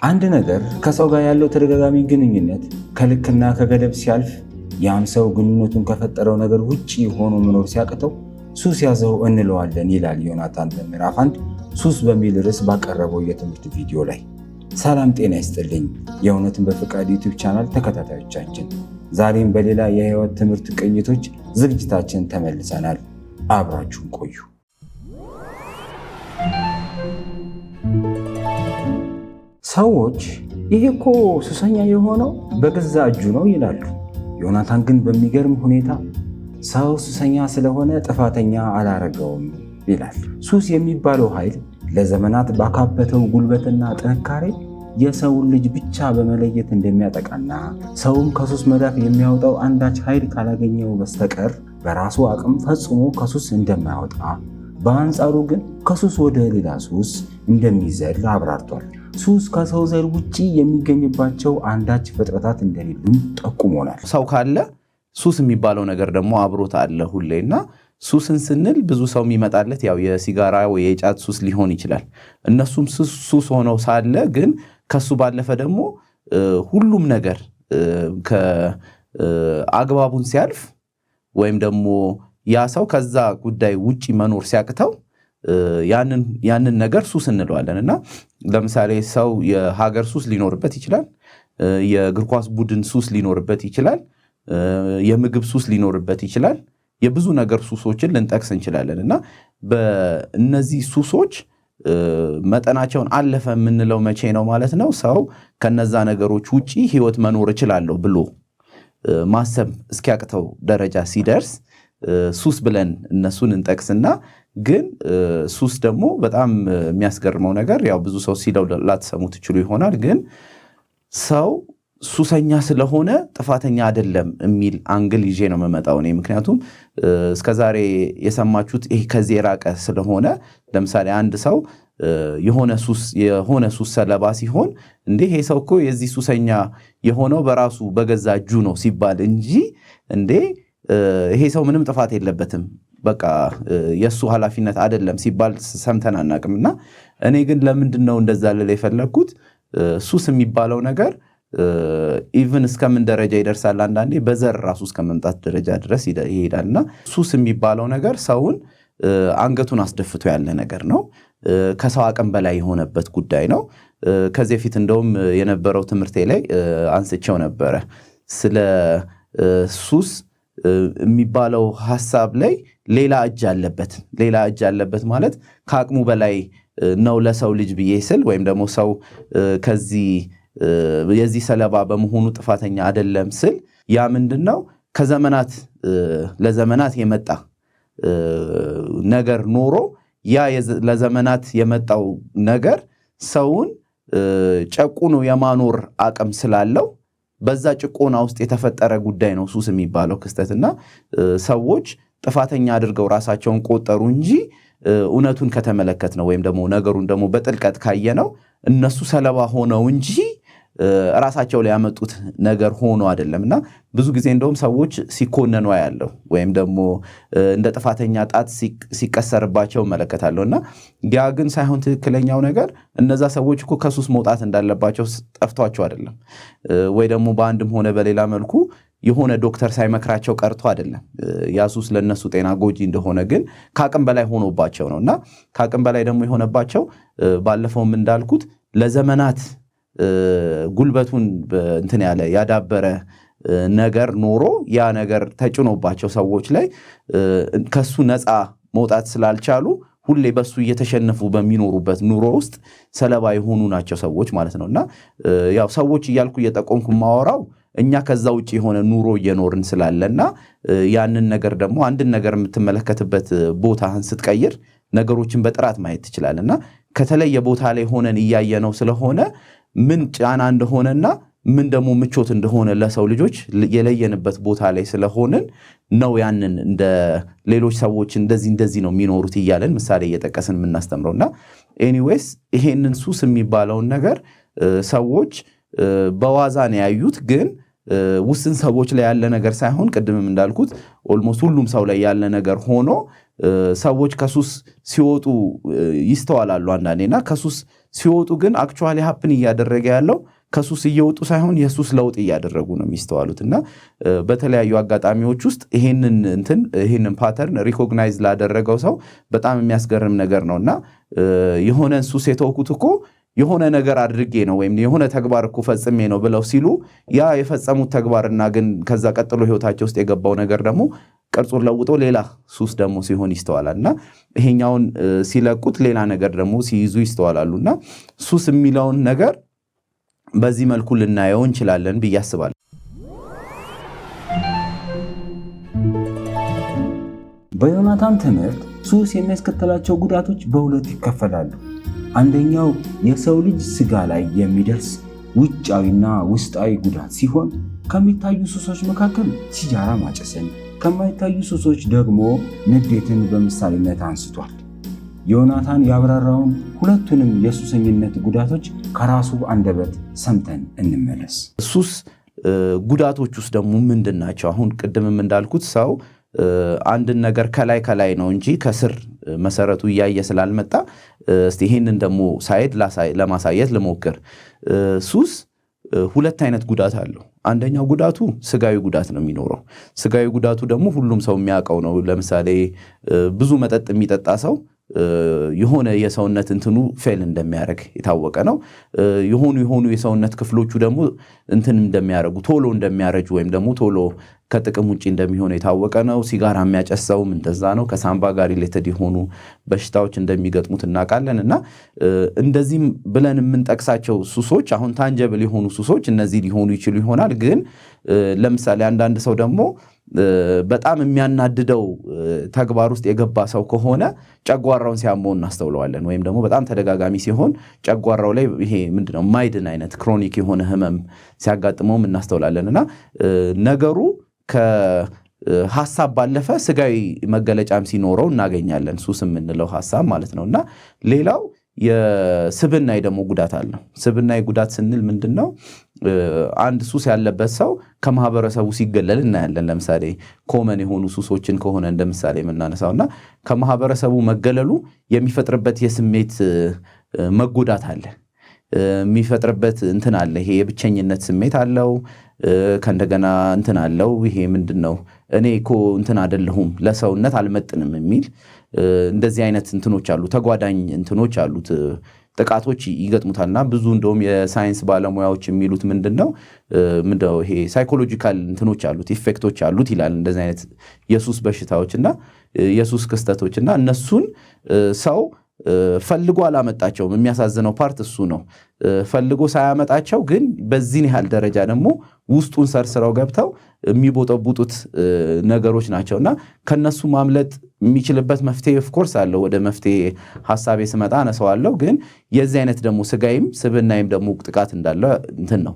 አንድ ነገር ከሰው ጋር ያለው ተደጋጋሚ ግንኙነት ከልክና ከገደብ ሲያልፍ ያም ሰው ግንኙነቱን ከፈጠረው ነገር ውጪ ሆኖ መኖር ሲያቅተው ሱስ ያዘው እንለዋለን ይላል ዮናታን በምዕራፍ 1 ሱስ በሚል ርዕስ ባቀረበው የትምህርት ቪዲዮ ላይ። ሰላም ጤና ይስጥልኝ የእውነትን በፍቃድ ዩቲዩብ ቻናል ተከታታዮቻችን፣ ዛሬም በሌላ የህይወት ትምህርት ቅኝቶች ዝግጅታችን ተመልሰናል። አብራችሁን ቆዩ። ሰዎች ይሄ እኮ ሱሰኛ የሆነው በገዛ እጁ ነው ይላሉ። ዮናታን ግን በሚገርም ሁኔታ ሰው ሱሰኛ ስለሆነ ጥፋተኛ አላረገውም ይላል። ሱስ የሚባለው ኃይል ለዘመናት ባካበተው ጉልበትና ጥንካሬ የሰውን ልጅ ብቻ በመለየት እንደሚያጠቃና ሰውም ከሱስ መዳፍ የሚያወጣው አንዳች ኃይል ካላገኘው በስተቀር በራሱ አቅም ፈጽሞ ከሱስ እንደማያወጣ፣ በአንጻሩ ግን ከሱስ ወደ ሌላ ሱስ እንደሚዘል አብራርቷል። ሱስ ከሰው ዘር ውጪ የሚገኝባቸው አንዳች ፍጥረታት እንደሌሉም ጠቁሞናል። ሰው ካለ ሱስ የሚባለው ነገር ደግሞ አብሮት አለ ሁሌና ሱስን ስንል ብዙ ሰው የሚመጣለት ያው የሲጋራ ወይ የጫት ሱስ ሊሆን ይችላል። እነሱም ሱስ ሆነው ሳለ ግን ከሱ ባለፈ ደግሞ ሁሉም ነገር ከአግባቡን ሲያልፍ ወይም ደግሞ ያ ሰው ከዛ ጉዳይ ውጪ መኖር ሲያቅተው ያንን ነገር ሱስ እንለዋለን። እና ለምሳሌ ሰው የሀገር ሱስ ሊኖርበት ይችላል፣ የእግር ኳስ ቡድን ሱስ ሊኖርበት ይችላል፣ የምግብ ሱስ ሊኖርበት ይችላል። የብዙ ነገር ሱሶችን ልንጠቅስ እንችላለን። እና በእነዚህ ሱሶች መጠናቸውን አለፈ የምንለው መቼ ነው ማለት ነው? ሰው ከነዛ ነገሮች ውጪ ህይወት መኖር እችላለሁ ብሎ ማሰብ እስኪያቅተው ደረጃ ሲደርስ ሱስ ብለን እነሱን እንጠቅስና ግን ሱስ ደግሞ በጣም የሚያስገርመው ነገር ያው ብዙ ሰው ሲለው ላትሰሙ ትችሉ ይሆናል። ግን ሰው ሱሰኛ ስለሆነ ጥፋተኛ አይደለም የሚል አንግል ይዤ ነው የምመጣው እኔ። ምክንያቱም እስከዛሬ የሰማችሁት ይሄ ከዚህ የራቀ ስለሆነ ለምሳሌ አንድ ሰው የሆነ ሱስ ሰለባ ሲሆን እንዴ ይሄ ሰው እኮ የዚህ ሱሰኛ የሆነው በራሱ በገዛ እጁ ነው ሲባል እንጂ እንዴ ይሄ ሰው ምንም ጥፋት የለበትም በቃ የሱ ኃላፊነት አይደለም ሲባል ሰምተን አናቅም። እና እኔ ግን ለምንድን ነው እንደዛ ልል የፈለግኩት ሱስ የሚባለው ነገር ኢቭን እስከምን ደረጃ ይደርሳል? አንዳንዴ በዘር ራሱ እስከ መምጣት ደረጃ ድረስ ይሄዳልና ሱስ የሚባለው ነገር ሰውን አንገቱን አስደፍቶ ያለ ነገር ነው። ከሰው አቅም በላይ የሆነበት ጉዳይ ነው። ከዚህ በፊት እንደውም የነበረው ትምህርቴ ላይ አንስቼው ነበረ ስለ ሱስ የሚባለው ሐሳብ ላይ ሌላ እጅ አለበት ማለት ከአቅሙ በላይ ነው ለሰው ልጅ ብዬ ስል ወይም ደግሞ ሰው የዚህ ሰለባ በመሆኑ ጥፋተኛ አይደለም ስል ያ ምንድነው ለዘመናት የመጣ ነገር ኖሮ ያ ለዘመናት የመጣው ነገር ሰውን ጨቁኖ የማኖር አቅም ስላለው በዛ ጭቆና ውስጥ የተፈጠረ ጉዳይ ነው ሱስ የሚባለው ክስተትና ሰዎች ጥፋተኛ አድርገው ራሳቸውን ቆጠሩ እንጂ እውነቱን ከተመለከት ነው ወይም ደግሞ ነገሩን ደግሞ በጥልቀት ካየነው እነሱ ሰለባ ሆነው እንጂ ራሳቸው ላይ ያመጡት ነገር ሆኖ አይደለምና ብዙ ጊዜ እንደውም ሰዎች ሲኮነኑ ያለው ወይም ደግሞ እንደ ጥፋተኛ ጣት ሲቀሰርባቸው መለከታለሁና ያ ግን ሳይሆን ትክክለኛው ነገር እነዛ ሰዎች እኮ ከሱስ መውጣት እንዳለባቸው ጠፍቷቸው አይደለም ወይ ደግሞ በአንድም ሆነ በሌላ መልኩ የሆነ ዶክተር ሳይመክራቸው ቀርቶ አይደለም ያ ሱስ ለነሱ ጤና ጎጂ እንደሆነ ግን ከአቅም በላይ ሆኖባቸው ነውና ከአቅም በላይ ደግሞ የሆነባቸው ባለፈውም እንዳልኩት ለዘመናት ጉልበቱን እንትን ያዳበረ ነገር ኖሮ ያ ነገር ተጭኖባቸው ሰዎች ላይ ከሱ ነፃ መውጣት ስላልቻሉ ሁሌ በሱ እየተሸነፉ በሚኖሩበት ኑሮ ውስጥ ሰለባ የሆኑ ናቸው ሰዎች ማለት ነውና ያው ሰዎች እያልኩ እየጠቆምኩ ማወራው እኛ ከዛ ውጪ የሆነ ኑሮ እየኖርን ስላለና ያንን ነገር ደግሞ አንድን ነገር የምትመለከትበት ቦታህን ስትቀይር ነገሮችን በጥራት ማየት ትችላለና ከተለየ ቦታ ላይ ሆነን እያየነው ስለሆነ ምን ጫና እንደሆነና ምን ደግሞ ምቾት እንደሆነ ለሰው ልጆች የለየንበት ቦታ ላይ ስለሆንን ነው ያንን እንደ ሌሎች ሰዎች እንደዚህ ነው የሚኖሩት እያለን ምሳሌ እየጠቀስን የምናስተምረውና ኤኒዌይስ ይሄንን ሱስ የሚባለውን ነገር ሰዎች በዋዛ ነው ያዩት ግን ውስን ሰዎች ላይ ያለ ነገር ሳይሆን ቅድምም እንዳልኩት ኦልሞስት ሁሉም ሰው ላይ ያለ ነገር ሆኖ ሰዎች ከሱስ ሲወጡ ይስተዋላሉ አንዳንዴና ከሱስ ሲወጡ ግን አክቹዋሊ ሀፕን እያደረገ ያለው ከሱስ እየወጡ ሳይሆን የሱስ ለውጥ እያደረጉ ነው የሚስተዋሉትና በተለያዩ አጋጣሚዎች ውስጥ ይሄንን ፓተርን ሪኮግናይዝ ላደረገው ሰው በጣም የሚያስገርም ነገር ነውና የሆነ ሱስ የተወኩት እኮ የሆነ ነገር አድርጌ ነው ወይም የሆነ ተግባር እኮ ፈጽሜ ነው ብለው ሲሉ ያ የፈጸሙት ተግባርና ግን ከዛ ቀጥሎ ህይወታቸው ውስጥ የገባው ነገር ደግሞ ቅርጹን ለውጦ ሌላ ሱስ ደግሞ ሲሆን ይስተዋላልና ይሄኛውን ሲለቁት ሌላ ነገር ደግሞ ሲይዙ ይስተዋላሉና ሱስ የሚለውን ነገር በዚህ መልኩ ልናየው እንችላለን ብዬ አስባለሁ። በዮናታን ትምህርት ሱስ የሚያስከትላቸው ጉዳቶች በሁለት ይከፈላሉ። አንደኛው የሰው ልጅ ስጋ ላይ የሚደርስ ውጫዊና ውስጣዊ ጉዳት ሲሆን ከሚታዩ ሱሶች መካከል ሲጃራ ማጨስን፣ ከማይታዩ ሱሶች ደግሞ ንዴትን በምሳሌነት አንስቷል። ዮናታን ያብራራውን ሁለቱንም የሱሰኝነት ጉዳቶች ከራሱ አንደበት ሰምተን እንመለስ። ሱስ ጉዳቶች ውስጥ ደግሞ ምንድን ናቸው? አሁን ቅድምም እንዳልኩት ሰው አንድን ነገር ከላይ ነው እንጂ ከስር መሰረቱ እያየ ስላልመጣ እስቲ ይሄንን ደግሞ ሳይድ ለማሳየት ልሞክር። ሱስ ሁለት አይነት ጉዳት አለው። አንደኛው ጉዳቱ ስጋዊ ጉዳት ነው የሚኖረው። ስጋዊ ጉዳቱ ደግሞ ሁሉም ሰው የሚያውቀው ነው። ለምሳሌ ብዙ መጠጥ የሚጠጣ ሰው የሆነ የሰውነት እንትኑ ፌል እንደሚያደርግ የታወቀ ነው። የሆኑ የሰውነት ክፍሎቹ ደግሞ እንትን እንደሚያደርጉ ቶሎ እንደሚያረጁ ወይም ደግሞ ቶሎ ከጥቅም ውጪ እንደሚሆን የታወቀ ነው። ሲጋራ የሚያጨሰውም እንደዛ ነው። ከሳምባ ጋር ሪሌትድ የሆኑ በሽታዎች እንደሚገጥሙት እናውቃለን። እና እንደዚህም ብለን የምንጠቅሳቸው ሱሶች አሁን ታንጀብል የሆኑ ሱሶች እነዚህ ሊሆኑ ይችሉ ይሆናል። ግን ለምሳሌ አንዳንድ ሰው ደግሞ በጣም የሚያናድደው ተግባር ውስጥ የገባ ሰው ከሆነ ጨጓራውን ሲያመው እናስተውለዋለን። ወይም ደግሞ በጣም ተደጋጋሚ ሲሆን ጨጓራው ላይ ይሄ ምንድነው ማይድን አይነት ክሮኒክ የሆነ ህመም ሲያጋጥመውም እናስተውላለን። እና ነገሩ ከሐሳብ ባለፈ ስጋዊ መገለጫም ሲኖረው እናገኛለን። ሱስ የምንለው ሐሳብ ማለት ነው። እና ሌላው የስብናይ ደግሞ ጉዳት አለው። ስብናይ ጉዳት ስንል ምንድነው? አንድ ሱስ ያለበት ሰው ከማህበረሰቡ ሲገለል እናያለን። ለምሳሌ ኮመን የሆኑ ሱሶችን ከሆነ እንደ ምሳሌ የምናነሳውና ከማህበረሰቡ መገለሉ የሚፈጥርበት የስሜት መጎዳት አለ። የሚፈጥርበት እንትን አለ። ይሄ የብቸኝነት ስሜት አለው። ከእንደገና እንትን አለው። ይሄ ምንድነው? እኔ እኮ እንትን አይደለሁም፣ ለሰውነት አልመጥንም የሚል እንደዚህ አይነት እንትኖች አሉ። ተጓዳኝ እንትኖች አሉት። ጥቃቶች ይገጥሙታልና ብዙ እንደውም የሳይንስ ባለሙያዎች የሚሉት ምንድነው ይሄ ሳይኮሎጂካል እንትኖች አሉት፣ ኢፌክቶች አሉት ይላል። እንደዚህ አይነት የሱስ በሽታዎችና የሱስ ክስተቶችና እነሱን ሰው ፈልጎ አላመጣቸውም። የሚያሳዝነው ፓርት እሱ ነው። ፈልጎ ሳያመጣቸው ግን በዚህ ያህል ደረጃ ደግሞ ውስጡን ሰርስረው ገብተው የሚቦጠቡጡት ነገሮች ናቸውና ከነሱ ማምለጥ የሚችልበት መፍትሄ ኦፍኮርስ አለው። ወደ መፍትሄ ሐሳቤ ስመጣ አነሳዋለሁ። ግን የዚህ አይነት ደግሞ ስጋይም ስብናይም ደግሞ ጥቃት እንዳለው እንትን ነው፣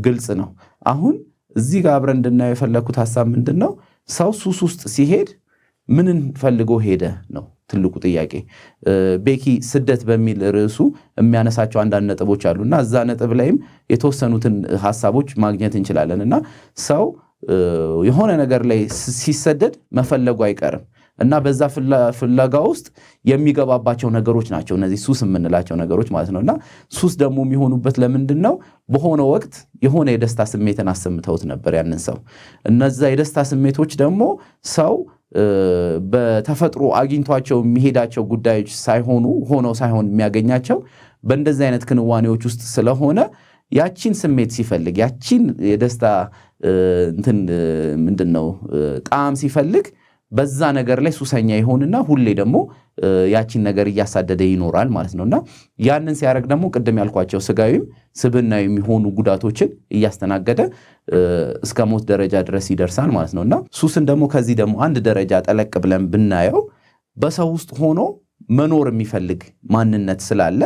ግልጽ ነው። አሁን እዚህ ጋር አብረን እንድናየው የፈለኩት ሐሳብ ምንድነው? ሰው ሱስ ውስጥ ሲሄድ ምንን ፈልጎ ሄደ ነው ትልቁ ጥያቄ። ቤኪ ስደት በሚል ርዕሱ የሚያነሳቸው አንዳንድ ነጥቦች አሉና እዛ ነጥብ ላይም የተወሰኑትን ሐሳቦች ማግኘት እንችላለን። እና ሰው የሆነ ነገር ላይ ሲሰደድ መፈለጉ አይቀርም እና በዛ ፍለጋ ውስጥ የሚገባባቸው ነገሮች ናቸው እነዚህ ሱስ የምንላቸው ነገሮች ማለት ነውና ሱስ ደግሞ የሚሆኑበት ለምንድን ነው? በሆነ ወቅት የሆነ የደስታ ስሜትን አሰምተውት ነበር ያንን ሰው። እነዛ የደስታ ስሜቶች ደግሞ ሰው በተፈጥሮ አግኝቷቸው የሚሄዳቸው ጉዳዮች ሆነው ሳይሆን የሚያገኛቸው በእንደዚህ አይነት ክንዋኔዎች ውስጥ ስለሆነ ያቺን ስሜት ሲፈልግ ያቺን የደስታ እንትን ምንድነው ጣዕም ሲፈልግ በዛ ነገር ላይ ሱሰኛ ይሆንና ሁሌ ደግሞ ያቺን ነገር እያሳደደ ይኖራል ማለት ነውና ያንን ሲያደርግ ደግሞ ቅድም ያልኳቸው ስጋዊም ስብናዊ የሚሆኑ ጉዳቶችን እያስተናገደ እስከ ሞት ደረጃ ድረስ ይደርሳል ማለት ነውና ሱስን ደግሞ ከዚህ ደግሞ አንድ ደረጃ ጠለቅ ብለን ብናየው በሰው ውስጥ ሆኖ መኖር የሚፈልግ ማንነት ስላለ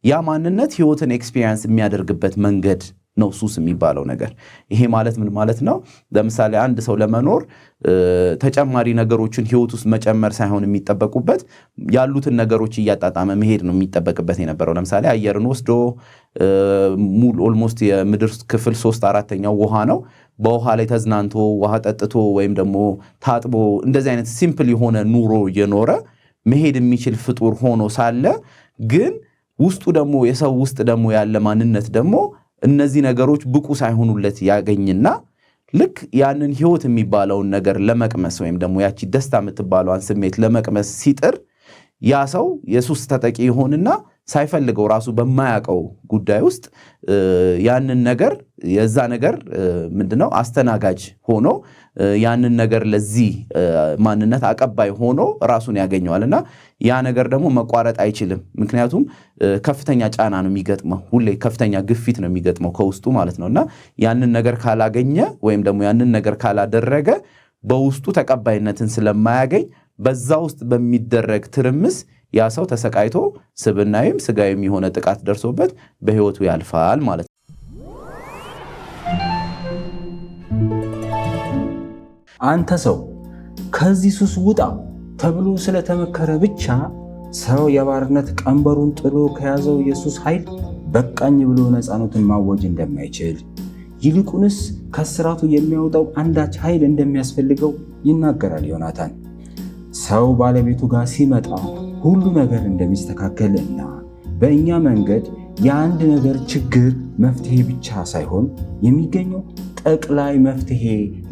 ያ ማንነት ህይወትን ኤክስፒሪየንስ የሚያደርግበት መንገድ ነው ሱስ የሚባለው ነገር። ይሄ ማለት ምን ማለት ነው? ለምሳሌ አንድ ሰው ለመኖር ተጨማሪ ነገሮችን ህይወት ውስጥ መጨመር ሳይሆን የሚጠበቁበት ያሉትን ነገሮች እያጣጣመ መሄድ ነው የሚጠበቅበት የነበረው። ለምሳሌ አየርን ወስዶ ሙሉ ኦልሞስት የምድር ክፍል 3/4 ውሃ ነው። በውሃ ላይ ተዝናንቶ ውሃ ጠጥቶ ወይም ደግሞ ታጥቦ እንደዚህ አይነት ሲምፕል የሆነ ኑሮ እየኖረ መሄድ የሚችል ፍጡር ሆኖ ሳለ ግን ውስጡ ደግሞ የሰው ውስጥ ደግሞ ያለ ማንነት ደግሞ እነዚህ ነገሮች ብቁ ሳይሆኑለት ያገኝና ልክ ያንን ህይወት የሚባለውን ነገር ለመቅመስ ወይም ደግሞ ያቺ ደስታ የምትባለዋን ስሜት ለመቅመስ ሲጥር ያ ሰው የሱስ ተጠቂ ይሆንና ሳይፈልገው ራሱ በማያውቀው ጉዳይ ውስጥ ያንን ነገር የዛ ነገር ምንድነው አስተናጋጅ ሆኖ ያንን ነገር ለዚህ ማንነት አቀባይ ሆኖ ራሱን ያገኘዋልና ያ ነገር ደግሞ መቋረጥ አይችልም። ምክንያቱም ከፍተኛ ጫና ነው የሚገጥመው፣ ሁሌ ከፍተኛ ግፊት ነው የሚገጥመው ከውስጡ ማለት ነውና ያንን ነገር ካላገኘ ወይም ደግሞ ያንን ነገር ካላደረገ በውስጡ ተቀባይነትን ስለማያገኝ በዛ ውስጥ በሚደረግ ትርምስ ያ ሰው ተሰቃይቶ ስብናይም ስጋይም የሆነ ጥቃት ደርሶበት በህይወቱ ያልፋል ማለት ነው። አንተ ሰው ከዚህ ሱስ ውጣ ተብሎ ስለተመከረ ብቻ ሰው የባርነት ቀንበሩን ጥሎ ከያዘው የሱስ ኃይል በቃኝ ብሎ ነፃነቱን ማወጅ እንደማይችል ይልቁንስ ከስራቱ የሚያወጣው አንዳች ኃይል እንደሚያስፈልገው ይናገራል ዮናታን። ሰው ባለቤቱ ጋር ሲመጣ ሁሉ ነገር እንደሚስተካከልና በእኛ መንገድ የአንድ ነገር ችግር መፍትሄ ብቻ ሳይሆን የሚገኘው ጠቅላይ መፍትሄ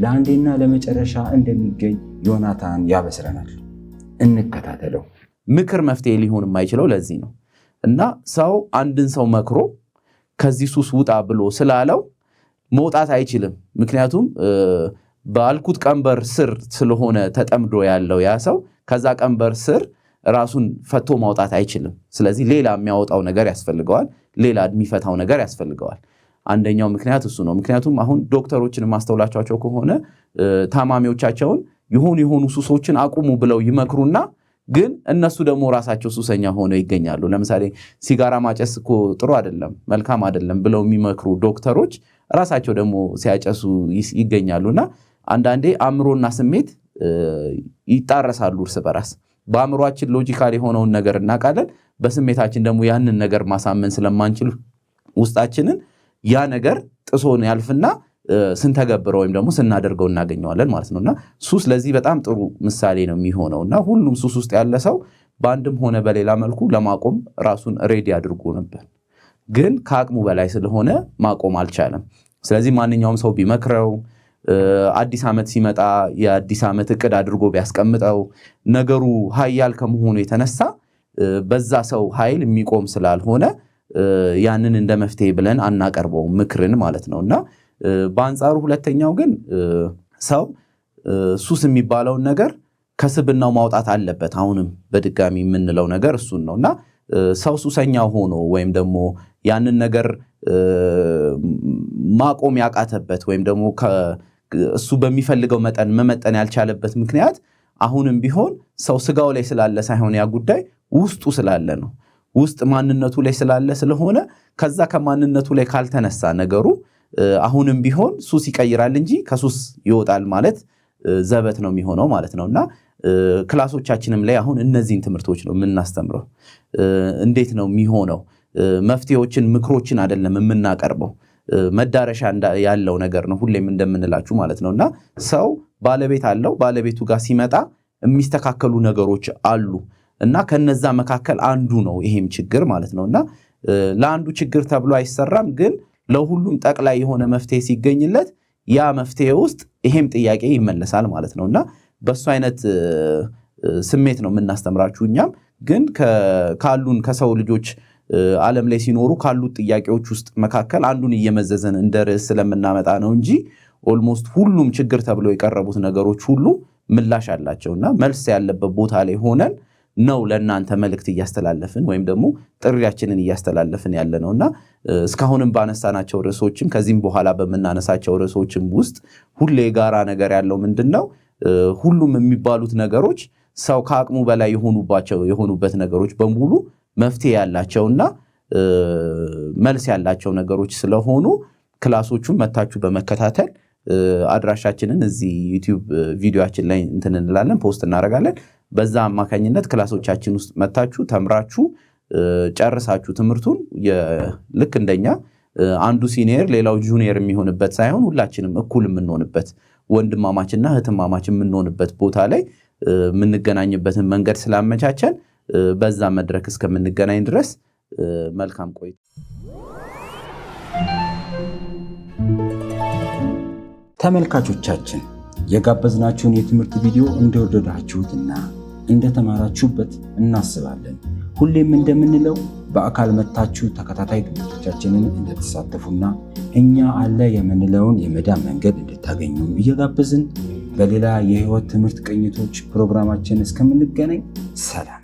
ለአንዴና ለመጨረሻ እንደሚገኝ ዮናታን ያበስረናል። እንከታተለው። ምክር መፍትሄ ሊሆን የማይችለው ለዚህ ነው እና ሰው አንድን ሰው መክሮ ከዚህ ሱስ ውጣ ብሎ ስላለው መውጣት አይችልም። ምክንያቱም ባልኩት ቀንበር ስር ስለሆነ ተጠምዶ ያለው ያ ሰው ከዛ ቀንበር ስር ራሱን ፈቶ ማውጣት አይችልም። ስለዚህ ሌላ የሚያወጣው ነገር ያስፈልገዋል፣ ሌላ የሚፈታው ነገር ያስፈልገዋል። አንደኛው ምክንያት እሱ ነው። ምክንያቱም አሁን ዶክተሮችን ማስተውላቸው ከሆነ ታማሚዎቻቸውን የሆኑ ሱሶችን አቁሙ ብለው ይመክሩና ግን እነሱ ደግሞ ራሳቸው ሱሰኛ ሆነው ይገኛሉ። ለምሳሌ ሲጋራ ማጨስ እኮ ጥሩ አይደለም፣ መልካም አይደለም ብለው የሚመክሩ ዶክተሮች ራሳቸው ደግሞ ሲያጨሱ ይገኛሉና አንዳንዴ አእምሮና ስሜት ይጣረሳሉ እርስ በራስ። በአእምሮአችን ሎጂካል የሆነውን ነገር እናውቃለን፣ በስሜታችን ደግሞ ያንን ነገር ማሳመን ስለማንችል ውስጣችንን ያ ነገር ጥሶን ያልፍና ስንተገብረው ወይም ደግሞ ስናደርገው እናገኘዋለን ማለት ነውና ሱስ ለዚህ በጣም ጥሩ ምሳሌ ነው የሚሆነውና ሁሉም ሱስ ውስጥ ያለ ሰው በአንድም ሆነ በሌላ መልኩ ለማቆም ራሱን ሬዲ አድርጎ ነበር፣ ግን ከአቅሙ በላይ ስለሆነ ማቆም አልቻለም። ስለዚህ ማንኛውም ሰው ቢመክረው አዲስ ዓመት ሲመጣ የአዲስ ዓመት እቅድ አድርጎ ቢያስቀምጠው ነገሩ ኃያል ከመሆኑ የተነሳ በዛ ሰው ኃይል የሚቆም ስላልሆነ ያንን እንደ መፍትሄ ብለን አናቀርበው ምክርን ማለት ነውና በአንጻሩ ሁለተኛው ግን ሰው ሱስ የሚባለውን ነገር ከስብናው ማውጣት አለበት። አሁንም በድጋሚ የምንለው ነገር እሱን ነውና ሰው ሱሰኛ ሆኖ ወይም ደግሞ ያንን ነገር ማቆም ያቃተበት ወይም ደግሞ እሱ በሚፈልገው መጠን መመጠን ያልቻለበት ምክንያት አሁንም ቢሆን ሰው ስጋው ላይ ስላለ ሳይሆን ያ ጉዳይ ውስጡ ስላለ ነው። ውስጥ ማንነቱ ላይ ስላለ ስለሆነ ከዛ ከማንነቱ ላይ ካልተነሳ ነገሩ አሁንም ቢሆን ሱስ ይቀይራል እንጂ ከሱስ ይወጣል ማለት ዘበት ነው የሚሆነው ማለት ነውና ክላሶቻችንም ላይ አሁን እነዚህን ትምህርቶች ነው የምናስተምረው። እንዴት ነው የሚሆነው? መፍትሄዎችን ምክሮችን አይደለም የምናቀርበው፣ መዳረሻ ያለው ነገር ነው ሁሌም እንደምንላችሁ ማለት ነውና ሰው ባለቤት አለው። ባለቤቱ ጋር ሲመጣ የሚስተካከሉ ነገሮች አሉ እና ከነዛ መካከል አንዱ ነው ይሄም ችግር ማለት ነውና ለአንዱ ችግር ተብሎ አይሰራም፣ ግን ለሁሉም ጠቅላይ የሆነ መፍትሄ ሲገኝለት ያ መፍትሄ ውስጥ ይሄም ጥያቄ ይመለሳል ማለት ነውና በሱ አይነት ስሜት ነው የምናስተምራችሁ። እኛም ግን ካሉን ከሰው ልጆች ዓለም ላይ ሲኖሩ ካሉት ጥያቄዎች ውስጥ መካከል አንዱን እየመዘዘን እንደ ርዕስ ስለምናመጣ ነው እንጂ ኦልሞስት ሁሉም ችግር ተብለው የቀረቡት ነገሮች ሁሉ ምላሽ አላቸውና መልስ ያለበት ቦታ ላይ ሆነን ነው ለእናንተ መልእክት እያስተላለፍን ወይም ደግሞ ጥሪያችንን እያስተላለፍን ያለ ነውና እስካሁንም ባነሳናቸው ርዕሶችም ከዚህም በኋላ በምናነሳቸው ርዕሶችም ውስጥ ሁሌ የጋራ ነገር ያለው ምንድነው? ሁሉም የሚባሉት ነገሮች ሰው ከአቅሙ በላይ የሆኑበት ነገሮች በሙሉ መፍትሄ ያላቸውና መልስ ያላቸው ነገሮች ስለሆኑ ክላሶቹን መታችሁ በመከታተል አድራሻችንን እዚህ ዩቲዩብ ቪዲዮአችን ላይ እንትን እንላለን፣ ፖስት እናደርጋለን። በዛ አማካኝነት ክላሶቻችን ውስጥ መታችሁ ተምራችሁ ጨርሳችሁ ትምህርቱን ልክ እንደኛ አንዱ ሲኒየር ሌላው ጁኒየር የሚሆንበት ሳይሆን ሁላችንም እኩል የምንሆንበት ወንድማማችና እህትማማች የምንሆንበት ቦታ ላይ የምንገናኝበትን መንገድ ስላመቻቸን በዛ መድረክ እስከምንገናኝ ድረስ መልካም ቆይታ። ተመልካቾቻችን የጋበዝናችሁን የትምህርት ቪዲዮ እንደወደዳችሁትና እንደተማራችሁበት እናስባለን። ሁሌም እንደምንለው በአካል መጥታችሁ ተከታታይ ትምህርቶቻችንን እንድትሳተፉና እኛ አለ የምንለውን የመዳን መንገድ እንድታገኙ እየጋበዝን በሌላ የህይወት ትምህርት ቅኝቶች ፕሮግራማችን እስከምንገናኝ ሰላም።